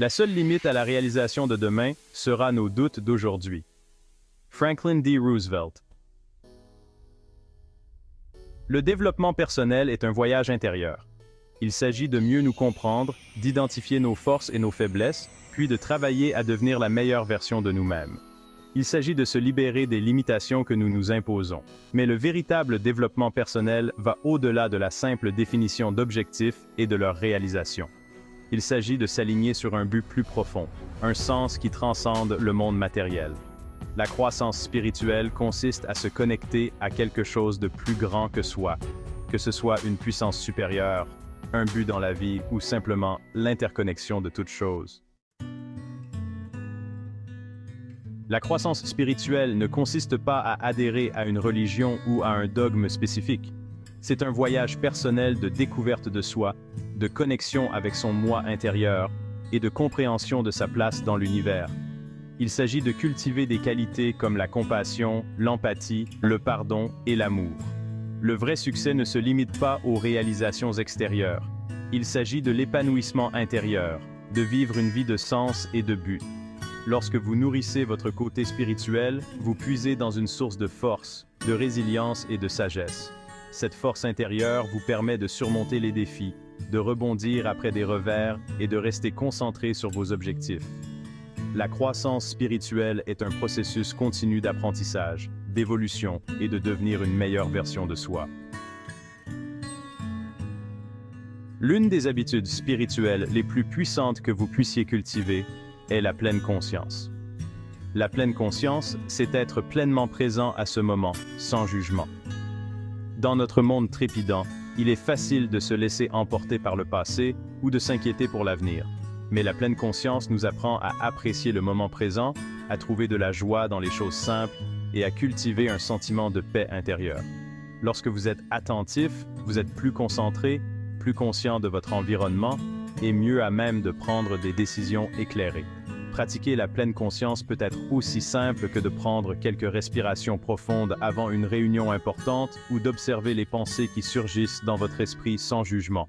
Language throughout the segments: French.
La seule limite à la réalisation de demain sera nos doutes d'aujourd'hui. Franklin D. Roosevelt. Le développement personnel est un voyage intérieur. Il s'agit de mieux nous comprendre, d'identifier nos forces et nos faiblesses, puis de travailler à devenir la meilleure version de nous-mêmes. Il s'agit de se libérer des limitations que nous nous imposons. Mais le véritable développement personnel va au-delà de la simple définition d'objectifs et de leur réalisation. Il s'agit de s'aligner sur un but plus profond, un sens qui transcende le monde matériel. La croissance spirituelle consiste à se connecter à quelque chose de plus grand que soi, que ce soit une puissance supérieure, un but dans la vie ou simplement l'interconnexion de toutes choses. La croissance spirituelle ne consiste pas à adhérer à une religion ou à un dogme spécifique. C'est un voyage personnel de découverte de soi, de connexion avec son moi intérieur et de compréhension de sa place dans l'univers. Il s'agit de cultiver des qualités comme la compassion, l'empathie, le pardon et l'amour. Le vrai succès ne se limite pas aux réalisations extérieures. Il s'agit de l'épanouissement intérieur, de vivre une vie de sens et de but. Lorsque vous nourrissez votre côté spirituel, vous puisez dans une source de force, de résilience et de sagesse. Cette force intérieure vous permet de surmonter les défis, de rebondir après des revers et de rester concentré sur vos objectifs. La croissance spirituelle est un processus continu d'apprentissage, d'évolution et de devenir une meilleure version de soi. L'une des habitudes spirituelles les plus puissantes que vous puissiez cultiver est la pleine conscience. La pleine conscience, c'est être pleinement présent à ce moment, sans jugement. Dans notre monde trépidant, il est facile de se laisser emporter par le passé ou de s'inquiéter pour l'avenir. Mais la pleine conscience nous apprend à apprécier le moment présent, à trouver de la joie dans les choses simples et à cultiver un sentiment de paix intérieure. Lorsque vous êtes attentif, vous êtes plus concentré, plus conscient de votre environnement et mieux à même de prendre des décisions éclairées. Pratiquer la pleine conscience peut être aussi simple que de prendre quelques respirations profondes avant une réunion importante ou d'observer les pensées qui surgissent dans votre esprit sans jugement.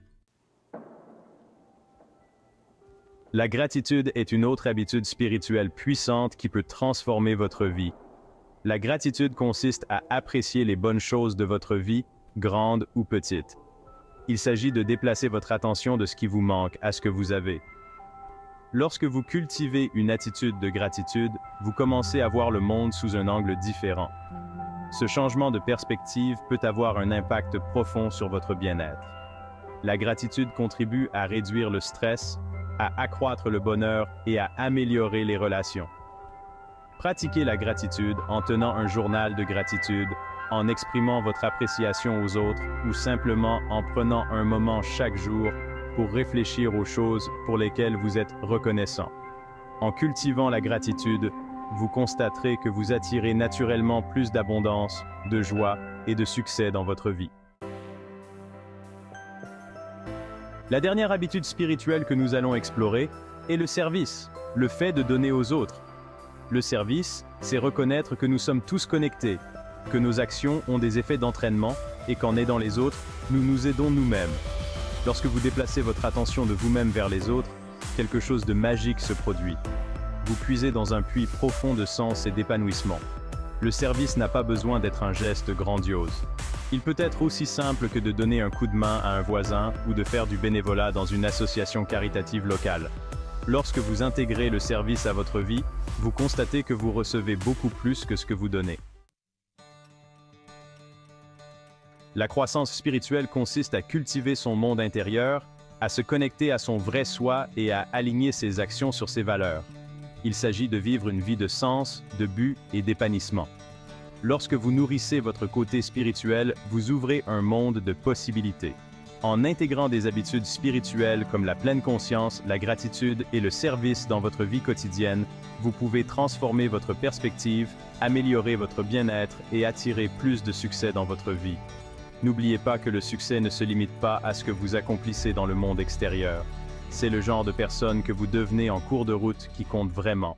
La gratitude est une autre habitude spirituelle puissante qui peut transformer votre vie. La gratitude consiste à apprécier les bonnes choses de votre vie, grandes ou petites. Il s'agit de déplacer votre attention de ce qui vous manque à ce que vous avez. Lorsque vous cultivez une attitude de gratitude, vous commencez à voir le monde sous un angle différent. Ce changement de perspective peut avoir un impact profond sur votre bien-être. La gratitude contribue à réduire le stress, à accroître le bonheur et à améliorer les relations. Pratiquez la gratitude en tenant un journal de gratitude, en exprimant votre appréciation aux autres ou simplement en prenant un moment chaque jour pour réfléchir aux choses pour lesquelles vous êtes reconnaissant. En cultivant la gratitude, vous constaterez que vous attirez naturellement plus d'abondance, de joie et de succès dans votre vie. La dernière habitude spirituelle que nous allons explorer est le service, le fait de donner aux autres. Le service, c'est reconnaître que nous sommes tous connectés, que nos actions ont des effets d'entraînement et qu'en aidant les autres, nous nous aidons nous-mêmes. Lorsque vous déplacez votre attention de vous-même vers les autres, quelque chose de magique se produit. Vous puisez dans un puits profond de sens et d'épanouissement. Le service n'a pas besoin d'être un geste grandiose. Il peut être aussi simple que de donner un coup de main à un voisin ou de faire du bénévolat dans une association caritative locale. Lorsque vous intégrez le service à votre vie, vous constatez que vous recevez beaucoup plus que ce que vous donnez. La croissance spirituelle consiste à cultiver son monde intérieur, à se connecter à son vrai soi et à aligner ses actions sur ses valeurs. Il s'agit de vivre une vie de sens, de but et d'épanouissement. Lorsque vous nourrissez votre côté spirituel, vous ouvrez un monde de possibilités. En intégrant des habitudes spirituelles comme la pleine conscience, la gratitude et le service dans votre vie quotidienne, vous pouvez transformer votre perspective, améliorer votre bien-être et attirer plus de succès dans votre vie. N'oubliez pas que le succès ne se limite pas à ce que vous accomplissez dans le monde extérieur. C'est le genre de personne que vous devenez en cours de route qui compte vraiment.